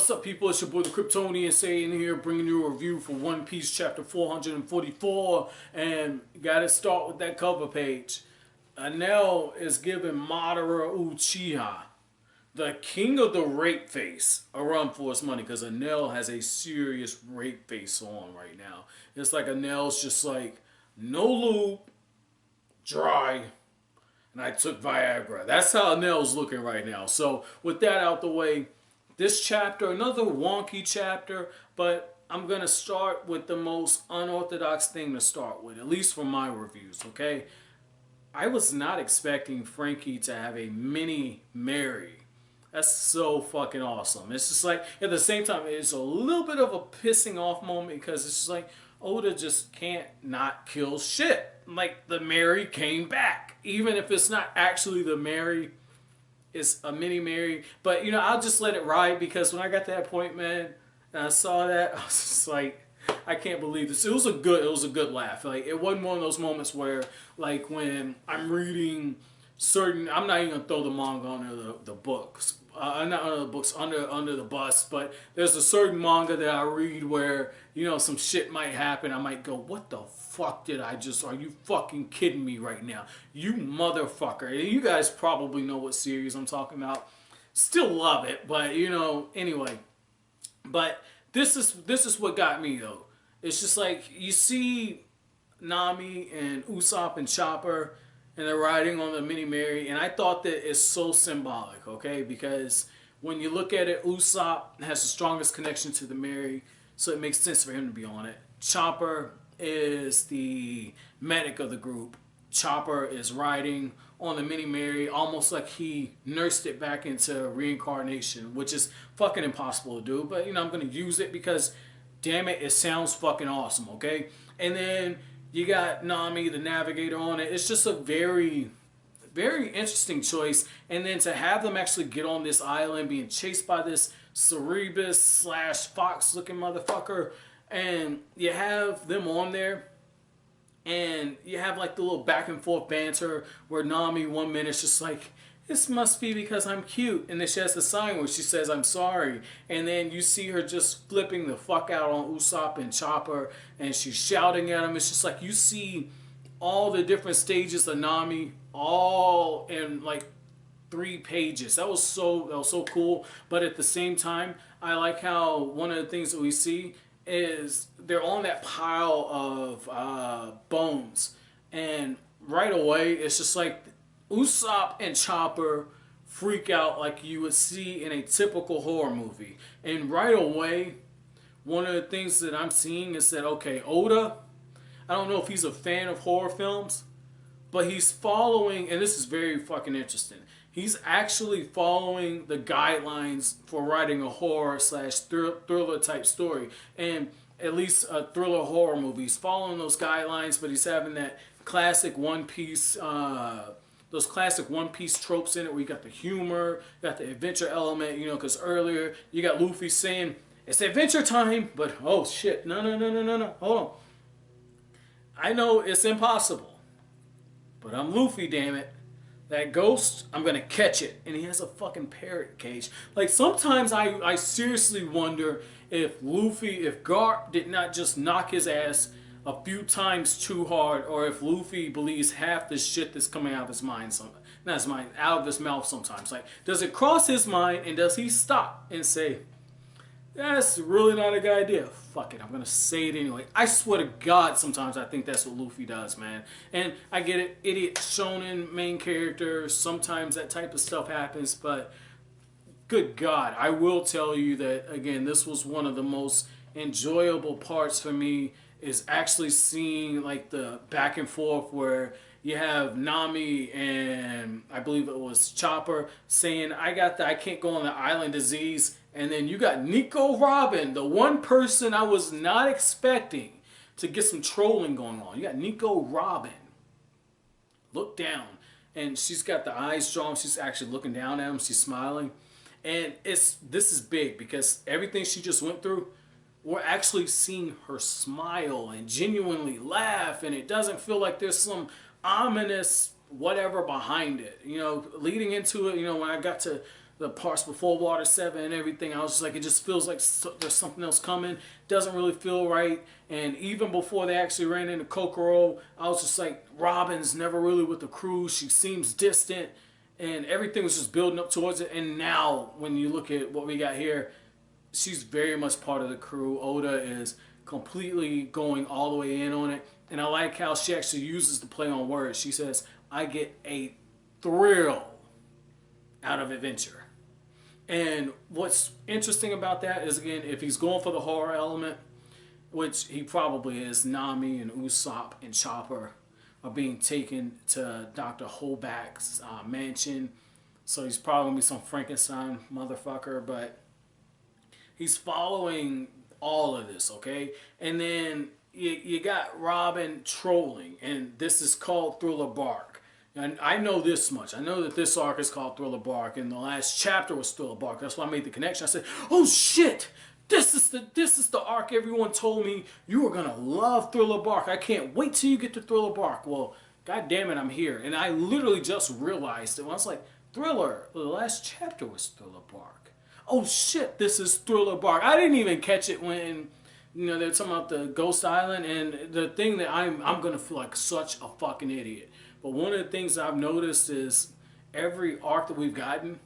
What's up, people? It's your boy the Kryptonian saying here, bringing you a review for One Piece chapter 444, and gotta start with that cover page. Enel is giving Madara Uchiha, the king of the rape face, a run for his money, because Enel has a serious rape face on right now. It's like Enel's just like, no lube, dry, and I took Viagra. That's how Enel's looking right now. So with that out the way, this chapter, another wonky chapter, but I'm going to start with the most unorthodox thing to start with, at least for my reviews, okay? I was not expecting Franky to have a mini Mary. That's so fucking awesome. It's just like, at the same time, it's a little bit of a pissing off moment because it's just like, Oda just can't not kill shit. Like, the Mary came back. Even if it's not actually the Mary, it's a mini Mary. But, you know, I'll just let it ride because when I got to that point, man, and I saw that, I was just like, I can't believe this. It was a good laugh. Like, it wasn't one of those moments where, like, when I'm reading certain, I'm not even gonna throw the manga under the books. Not under the books, under the bus, but there's a certain manga that I read where, you know, some shit might happen. I might go, what the fuck did I just, are you fucking kidding me right now? You motherfucker. You guys probably know what series I'm talking about. Still love it, but, you know, anyway. But this is what got me, though. It's just like, you see Nami and Usopp and Chopper, and they're riding on the mini Mary, and I thought that it's so symbolic, okay? Because when you look at it, Usopp has the strongest connection to the Mary, so it makes sense for him to be on it. Chopper is the medic of the group. Chopper is riding on the mini Mary, almost like he nursed it back into reincarnation, which is fucking impossible to do, but, you know, I'm going to use it because, damn it, it sounds fucking awesome, okay? And then you got Nami, the navigator, on it. It's just a very, very interesting choice. And then to have them actually get on this island being chased by this cerebus / fox looking motherfucker. And you have them on there. And you have like the little back and forth banter where Nami 1 minute is just like, this must be because I'm cute. And then she has the sign where she says, I'm sorry. And then you see her just flipping the fuck out on Usopp and Chopper. And she's shouting at him. It's just like you see all the different stages of Nami all in like 3 pages. That was so cool. But at the same time, I like how one of the things that we see is they're on that pile of bones. And right away, it's just like Usopp and Chopper freak out like you would see in a typical horror movie. And right away, one of the things that I'm seeing is that, okay, Oda, I don't know if he's a fan of horror films, but he's following, and this is very fucking interesting, he's actually following the guidelines for writing a horror / thriller type story. And at least a thriller horror movie. He's following those guidelines, but he's having that classic One Piece those classic One Piece tropes in it where you got the humor, you got the adventure element, you know, because earlier you got Luffy saying, it's adventure time, but oh shit, no, hold on. I know it's impossible, but I'm Luffy, damn it. That ghost, I'm going to catch it. And he has a fucking parrot cage. Like, sometimes I seriously wonder if Luffy, if Garp did not just knock his ass a few times too hard, or if Luffy believes half the shit that's coming out of his mind, not his mind, out of his mouth sometimes. Like, does it cross his mind, and does he stop and say, that's really not a good idea? Fuck it, I'm gonna say it anyway. I swear to God, sometimes I think that's what Luffy does, man. And I get it, idiot shonen main character, sometimes that type of stuff happens, but good God, I will tell you that, again, this was one of the most enjoyable parts for me, is actually seeing like the back and forth where you have Nami and I believe it was Chopper saying, I can't go on the island disease. And then you got Nico Robin, the one person I was not expecting to get some trolling going on. You got Nico Robin. Look down. And she's got the eyes drawn. She's actually looking down at him. She's smiling. And this is big because everything she just went through, we're actually seeing her smile and genuinely laugh, and it doesn't feel like there's some ominous whatever behind it. You know, leading into it, you know, when I got to the parts before Water 7 and everything. I was just like, it just feels like there's something else coming. Doesn't really feel right. And even before they actually ran into Kokoro, I was just like, Robin's never really with the crew. She seems distant. And everything was just building up towards it. And now, when you look at what we got here, she's very much part of the crew. Oda is completely going all the way in on it. And I like how she actually uses the play on words. She says, I get a thrill out of adventure. And what's interesting about that is, again, if he's going for the horror element, which he probably is, Nami and Usopp and Chopper are being taken to Dr. Hogback's mansion. So he's probably going to be some Frankenstein motherfucker, but he's following all of this, okay? And then you got Robin trolling, and this is called Thriller Bark. And I know this much. I know that this arc is called Thriller Bark, and the last chapter was Thriller Bark. That's why I made the connection. I said, oh shit! This is the arc everyone told me you were gonna love, Thriller Bark. I can't wait till you get to Thriller Bark. Well, god damn it, I'm here. And I literally just realized it when I was like, Thriller, the last chapter was Thriller Bark. Oh shit, this is Thriller Bark. I didn't even catch it when, you know, they're talking about the Ghost Island, and the thing that I'm gonna feel like such a fucking idiot. But one of the things I've noticed is every arc that we've gotten,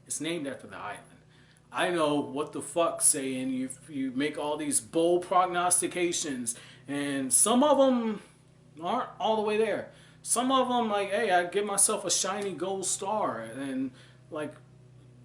it's named after the island. I know what the fuck saying. You make all these bold prognostications, and some of them aren't all the way there. Some of them, like, hey, I give myself a shiny gold star, and like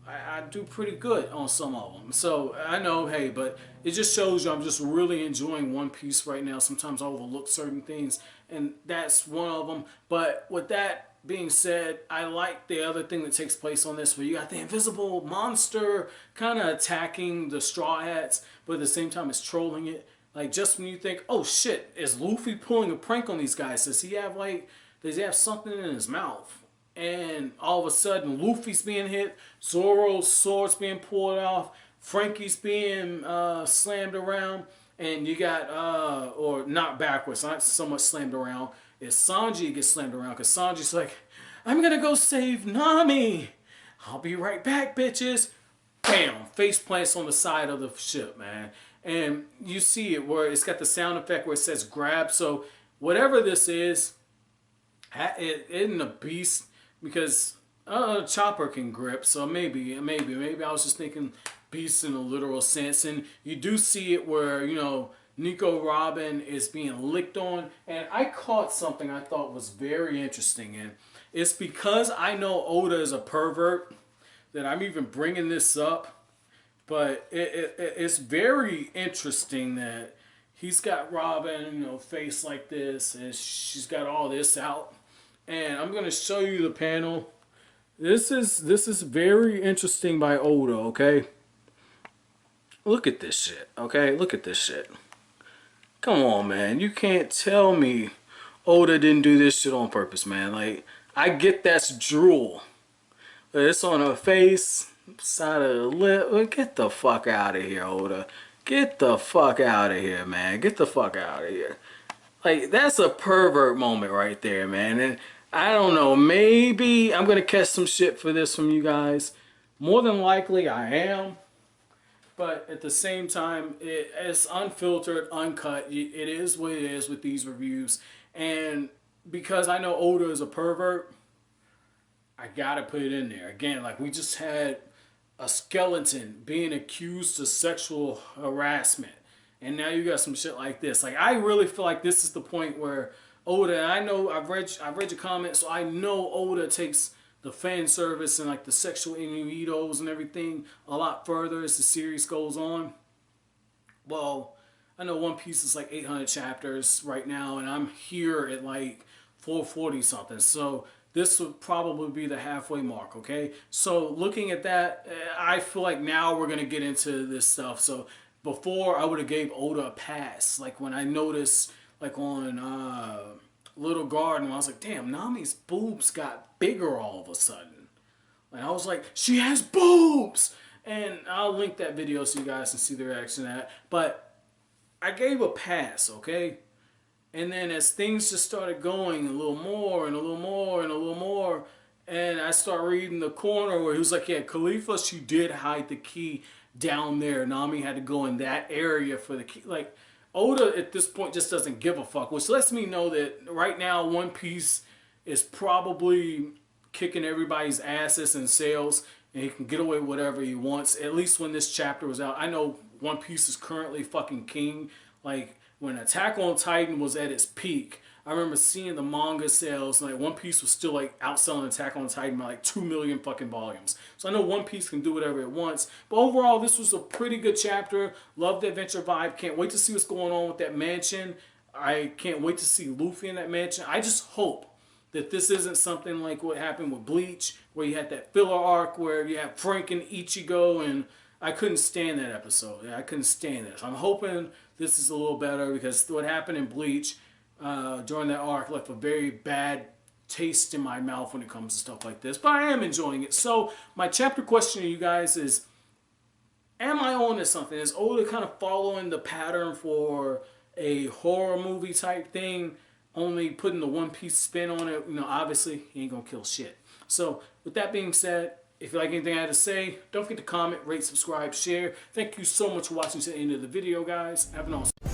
I do pretty good on some of them. So I know, hey, but it just shows you I'm just really enjoying One Piece right now. Sometimes I overlook certain things, and that's one of them. But with that being said, I like the other thing that takes place on this, where you got the invisible monster kind of attacking the Straw Hats, but at the same time it's trolling it. Like, just when you think, oh shit, is Luffy pulling a prank on these guys? Does he have something in his mouth? And all of a sudden, Luffy's being hit, Zoro's sword's being pulled off, Franky's being slammed around, and you got, or not backwards, not so much slammed around, is Sanji gets slammed around, because Sanji's like, I'm gonna go save Nami! I'll be right back, bitches! Bam! Face plants on the side of the ship, man. And you see it where it's got the sound effect where it says grab, so whatever this is, it isn't a beast, because Chopper can grip, so maybe I was just thinking beast in a literal sense. And you do see it where, you know, Nico Robin is being licked on, and I caught something I thought was very interesting, and it's because I know Oda is a pervert that I'm even bringing this up, but it's very interesting that he's got Robin, you know, face like this, and she's got all this out. And I'm gonna show you the panel. This is very interesting by Oda, okay? Look at this shit, okay? Look at this shit. Come on, man. You can't tell me Oda didn't do this shit on purpose, man. Like, I get that's drool. But it's on her face, side of the lip. Get the fuck out of here, Oda. Get the fuck out of here, man. Get the fuck out of here. Like, that's a pervert moment right there, man. And I don't know, maybe I'm going to catch some shit for this from you guys. More than likely I am. But at the same time, it's unfiltered, uncut. It is what it is with these reviews. And because I know Oda is a pervert, I got to put it in there. Again, like, we just had a skeleton being accused of sexual harassment. And now you got some shit like this. Like, I really feel like this is the point where Oda, I know I've read your comments, so I know Oda takes the fan service and like the sexual innuendos and everything a lot further as the series goes on. Well, I know One Piece is like 800 chapters right now, and I'm here at like 440 something. So this would probably be the halfway mark, okay? So looking at that, I feel like now we're gonna get into this stuff. So before, I would have gave Oda a pass. Like, when I noticed, like, on Little Garden, I was like, damn, Nami's boobs got bigger all of a sudden. Like, I was like, she has boobs! And I'll link that video so you guys can see the reaction to that. But I gave a pass, okay? And then as things just started going a little more and a little more and a little more, And I start reading the corner where he was like, yeah, Khalifa, she did hide the key down there. Nami had to go in that area for the key. Like, Oda at this point just doesn't give a fuck, which lets me know that right now One Piece is probably kicking everybody's asses in sales, and he can get away with whatever he wants. At least when this chapter was out, I know One Piece is currently fucking king. Like, when Attack on Titan was at its peak, I remember seeing the manga sales, like One Piece was still like outselling Attack on Titan by like 2 million fucking volumes. So I know One Piece can do whatever it wants. But overall, this was a pretty good chapter. Love the adventure vibe. Can't wait to see what's going on with that mansion. I can't wait to see Luffy in that mansion. I just hope that this isn't something like what happened with Bleach, where you had that filler arc where you have Frank and Ichigo, and I couldn't stand that episode. I couldn't stand it. So I'm hoping this is a little better, because what happened in Bleach during that arc left a very bad taste in my mouth when it comes to stuff like this. But I am enjoying it. So my chapter question to you guys is, am I on to something? Is Oda kind of following the pattern for a horror movie type thing, only putting the One Piece spin on it? You know, obviously, he ain't gonna kill shit. So, with that being said, if you like anything I had to say, don't forget to comment, rate, subscribe, share. Thank you so much for watching to the end of the video, guys. Have an awesome